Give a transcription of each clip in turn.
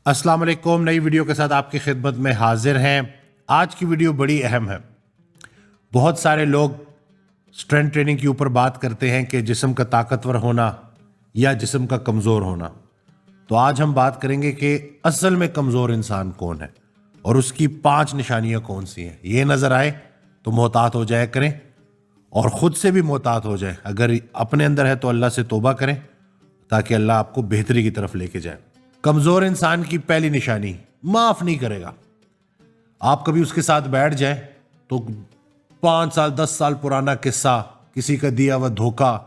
السلام علیکم، نئی ویڈیو کے ساتھ آپ کی خدمت میں حاضر ہیں۔ آج کی ویڈیو بڑی اہم ہے۔ بہت سارے لوگ اسٹرینتھ ٹریننگ کے اوپر بات کرتے ہیں کہ جسم کا طاقتور ہونا یا جسم کا کمزور ہونا۔ تو آج ہم بات کریں گے کہ اصل میں کمزور انسان کون ہے اور اس کی 5 نشانیاں کون سی ہیں۔ یہ نظر آئے تو محتاط ہو جایا کریں اور خود سے بھی محتاط ہو جائیں۔ اگر اپنے اندر ہے تو اللہ سے توبہ کریں تاکہ اللہ آپ کو بہتری کی طرف لے کے جائے۔ کمزور انسان کی پہلی نشانی، معاف نہیں کرے گا۔ آپ کبھی اس کے ساتھ بیٹھ جائیں تو 5 سال 10 سال پرانا قصہ، کسی کا دیا ہوا دھوکہ،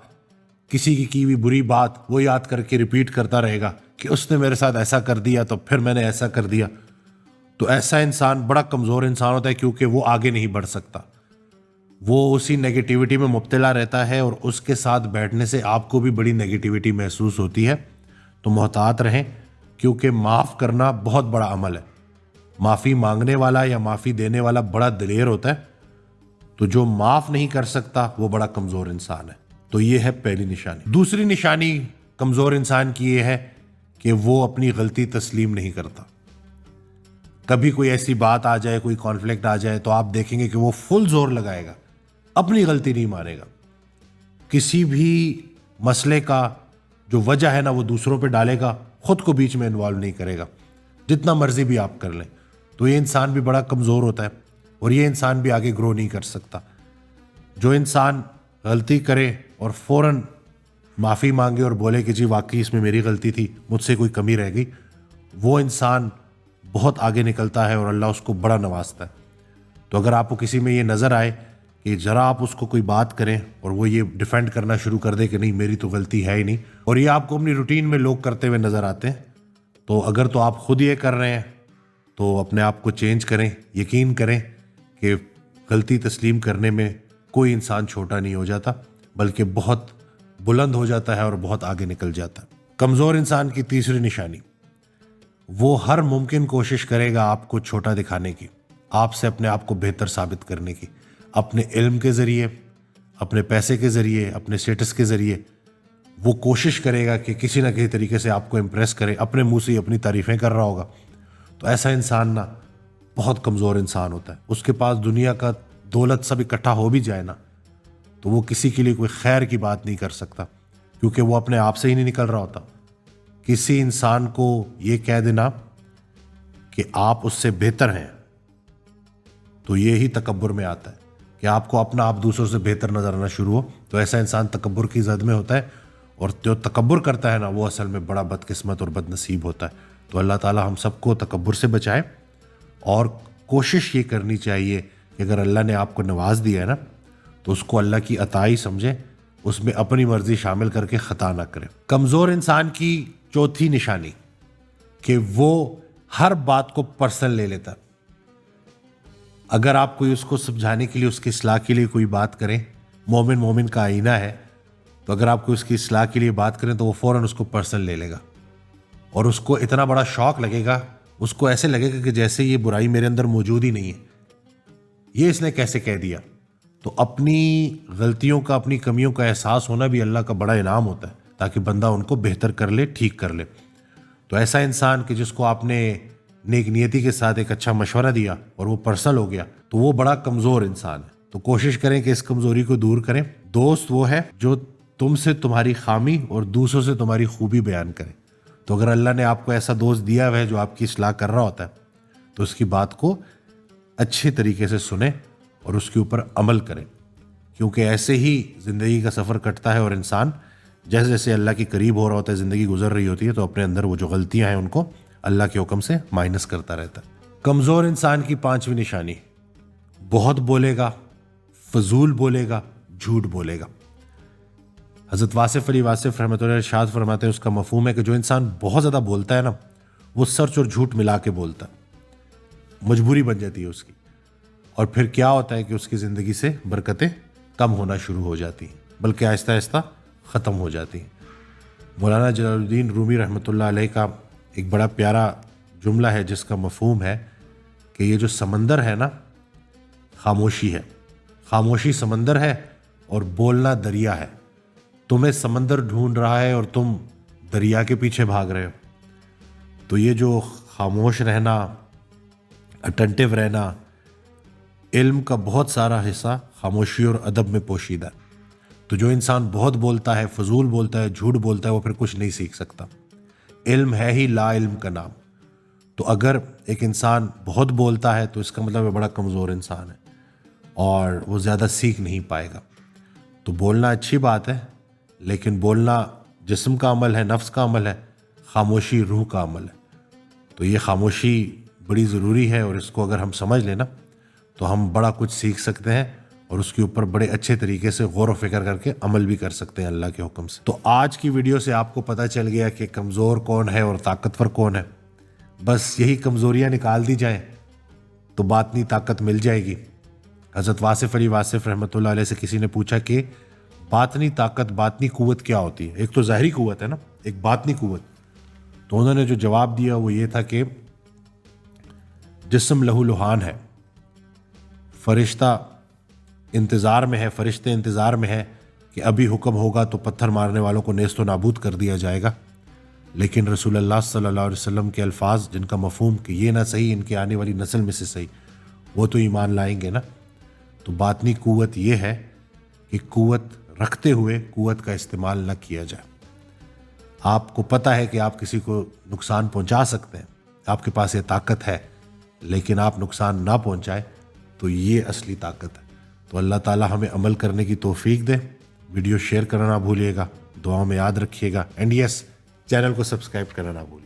کسی کی ہوئی بری بات وہ یاد کر کے ریپیٹ کرتا رہے گا کہ اس نے میرے ساتھ ایسا کر دیا تو پھر میں نے ایسا کر دیا۔ تو ایسا انسان بڑا کمزور انسان ہوتا ہے، کیونکہ وہ آگے نہیں بڑھ سکتا، وہ اسی نیگیٹیوٹی میں مبتلا رہتا ہے اور اس کے ساتھ بیٹھنے سے آپ کو بھی بڑی نیگیٹیوٹی محسوس ہوتی ہے۔ تو محتاط رہیں، کیونکہ معاف کرنا بہت بڑا عمل ہے۔ معافی مانگنے والا یا معافی دینے والا بڑا دلیر ہوتا ہے، تو جو معاف نہیں کر سکتا وہ بڑا کمزور انسان ہے۔ تو یہ ہے پہلی نشانی۔ دوسری نشانی کمزور انسان کی یہ ہے کہ وہ اپنی غلطی تسلیم نہیں کرتا۔ کبھی کوئی ایسی بات آ جائے، کوئی کانفلکٹ آ جائے تو آپ دیکھیں گے کہ وہ فل زور لگائے گا، اپنی غلطی نہیں مانے گا۔ کسی بھی مسئلے کا جو وجہ ہے نا وہ دوسروں پہ ڈالے گا، خود کو بیچ میں انوالو نہیں کرے گا، جتنا مرضی بھی آپ کر لیں۔ تو یہ انسان بھی بڑا کمزور ہوتا ہے اور یہ انسان بھی آگے گرو نہیں کر سکتا۔ جو انسان غلطی کرے اور فوراً معافی مانگے اور بولے کہ جی واقعی اس میں میری غلطی تھی، مجھ سے کوئی کمی رہ گئی، وہ انسان بہت آگے نکلتا ہے اور اللہ اس کو بڑا نوازتا ہے۔ تو اگر آپ کو کسی میں یہ نظر آئے کہ ذرا آپ اس کو کوئی بات کریں اور وہ یہ ڈیفینڈ کرنا شروع کر دے کہ نہیں میری تو غلطی ہے ہی نہیں، اور یہ آپ کو اپنی روٹین میں لوگ کرتے ہوئے نظر آتے ہیں، تو اگر تو آپ خود یہ کر رہے ہیں تو اپنے آپ کو چینج کریں۔ یقین کریں کہ غلطی تسلیم کرنے میں کوئی انسان چھوٹا نہیں ہو جاتا، بلکہ بہت بلند ہو جاتا ہے اور بہت آگے نکل جاتا ہے۔ کمزور انسان کی تیسری نشانی، وہ ہر ممکن کوشش کرے گا آپ کو چھوٹا دکھانے کی، آپ سے اپنے آپ کو بہتر ثابت کرنے کی، اپنے علم کے ذریعے، اپنے پیسے کے ذریعے، اپنے سٹیٹس کے ذریعے۔ وہ کوشش کرے گا کہ کسی نہ کسی طریقے سے آپ کو امپریس کرے، اپنے منہ سے ہی اپنی تعریفیں کر رہا ہوگا۔ تو ایسا انسان نا بہت کمزور انسان ہوتا ہے۔ اس کے پاس دنیا کا دولت سب اکٹھا ہو بھی جائے نا تو وہ کسی کے لیے کوئی خیر کی بات نہیں کر سکتا، کیونکہ وہ اپنے آپ سے ہی نہیں نکل رہا ہوتا۔ کسی انسان کو یہ کہہ دینا کہ آپ اس سے بہتر ہیں تو یہی تکبر میں آتا ہے کہ آپ کو اپنا آپ دوسروں سے بہتر نظر آنا شروع ہو۔ تو ایسا انسان تکبر کی زد میں ہوتا ہے، اور جو تکبر کرتا ہے نا وہ اصل میں بڑا بدقسمت اور بد نصیب ہوتا ہے۔ تو اللہ تعالی ہم سب کو تکبر سے بچائے، اور کوشش یہ کرنی چاہیے کہ اگر اللہ نے آپ کو نواز دیا ہے نا تو اس کو اللہ کی عطائی سمجھیں، اس میں اپنی مرضی شامل کر کے خطا نہ کریں۔ کمزور انسان کی چوتھی نشانی کہ وہ ہر بات کو پرسنل لے لیتا۔ اگر آپ کوئی اس کو سمجھانے کے لیے، اس کی اصلاح کے لیے کوئی بات کریں، مومن کا آئینہ ہے، تو اگر آپ کو اس کی اصلاح کے لیے بات کریں تو وہ فوراً اس کو پرسنل لے لے گا، اور اس کو اتنا بڑا شوق لگے گا، اس کو ایسے لگے گا کہ جیسے یہ برائی میرے اندر موجود ہی نہیں ہے، یہ اس نے کیسے کہہ دیا۔ تو اپنی غلطیوں کا، اپنی کمیوں کا احساس ہونا بھی اللہ کا بڑا انعام ہوتا ہے، تاکہ بندہ ان کو بہتر کر لے، ٹھیک کر لے۔ تو ایسا انسان کہ جس کو آپ نے نیک نیتی کے ساتھ ایک اچھا مشورہ دیا اور وہ پرسنل ہو گیا، تو وہ بڑا کمزور انسان ہے۔ تو کوشش کریں کہ اس کمزوری کو دور کریں۔ دوست وہ ہے جو تم سے تمہاری خامی اور دوسروں سے تمہاری خوبی بیان کرے۔ تو اگر اللہ نے آپ کو ایسا دوست دیا ہے جو آپ کی اصلاح کر رہا ہوتا ہے، تو اس کی بات کو اچھے طریقے سے سنیں اور اس کے اوپر عمل کریں، کیونکہ ایسے ہی زندگی کا سفر کٹتا ہے، اور انسان جیسے جیسے اللہ کے قریب ہو رہا ہوتا ہے، زندگی گزر رہی ہوتی ہے، تو اپنے اندر وہ جو غلطیاں ہیں ان کو اللہ کے حکم سے مائنس کرتا رہتا ہے۔ کمزور انسان کی 5ویں نشانی، بہت بولے گا، فضول بولے گا، جھوٹ بولے گا۔ حضرت واصف علی واصف رحمۃ اللہ ارشاد فرماتے ہیں، اس کا مفہوم ہے کہ جو انسان بہت زیادہ بولتا ہے نا، وہ سچ اور جھوٹ ملا کے بولتا ہے، مجبوری بن جاتی ہے اس کی، اور پھر کیا ہوتا ہے کہ اس کی زندگی سے برکتیں کم ہونا شروع ہو جاتی ہیں، بلکہ آہستہ آہستہ ختم ہو جاتی ہیں۔ مولانا جلال الدین رومی رحمۃ اللہ علیہ کا ایک بڑا پیارا جملہ ہے جس کا مفہوم ہے کہ یہ جو سمندر ہے نا، خاموشی ہے، خاموشی سمندر ہے اور بولنا دریا ہے۔ تمہیں سمندر ڈھونڈ رہا ہے اور تم دریا کے پیچھے بھاگ رہے ہو۔ تو یہ جو خاموش رہنا، اٹینٹیو رہنا، علم کا بہت سارا حصہ خاموشی اور ادب میں پوشیدہ ہے۔ تو جو انسان بہت بولتا ہے، فضول بولتا ہے، جھوٹ بولتا ہے، وہ پھر کچھ نہیں سیکھ سکتا۔ علم ہے ہی لا علم کا نام۔ تو اگر ایک انسان بہت بولتا ہے تو اس کا مطلب وہ بڑا کمزور انسان ہے اور وہ زیادہ سیکھ نہیں پائے گا۔ تو بولنا اچھی بات ہے، لیکن بولنا جسم کا عمل ہے، نفس کا عمل ہے، خاموشی روح کا عمل ہے۔ تو یہ خاموشی بڑی ضروری ہے، اور اس کو اگر ہم سمجھ لیں نا تو ہم بڑا کچھ سیکھ سکتے ہیں اور اس کے اوپر بڑے اچھے طریقے سے غور و فکر کر کے عمل بھی کر سکتے ہیں اللہ کے حکم سے۔ تو آج کی ویڈیو سے آپ کو پتہ چل گیا کہ کمزور کون ہے اور طاقتور کون ہے۔ بس یہی کمزوریاں نکال دی جائیں تو باطنی طاقت مل جائے گی۔ حضرت واصف علی واصف رحمۃ اللہ علیہ سے کسی نے پوچھا کہ باطنی طاقت، باطنی قوت کیا ہوتی ہے؟ ایک تو ظاہری قوت ہے نا، ایک باطنی قوت۔ تو انہوں نے جو جواب دیا وہ یہ تھا کہ جسم لہو لہان ہے، فرشتہ انتظار میں ہے، فرشتے انتظار میں ہے کہ ابھی حکم ہوگا تو پتھر مارنے والوں کو نیست و نابود کر دیا جائے گا، لیکن رسول اللہ صلی اللہ علیہ وسلم کے الفاظ جن کا مفہوم کہ یہ نہ صحیح ان کے آنے والی نسل میں سے صحیح، وہ تو ایمان لائیں گے نا۔ تو باطنی قوت یہ ہے کہ قوت رکھتے ہوئے قوت کا استعمال نہ کیا جائے۔ آپ کو پتہ ہے کہ آپ کسی کو نقصان پہنچا سکتے ہیں، آپ کے پاس یہ طاقت ہے، لیکن آپ نقصان نہ پہنچائے تو یہ اصلی طاقت ہے۔ تو اللہ تعالی ہمیں عمل کرنے کی توفیق دے۔ ویڈیو شیئر کرنا نہ بھولیے گا، دعاؤں میں یاد رکھیے گا، اینڈ یس چینل کو سبسکرائب کرنا نہ بھولیے گا۔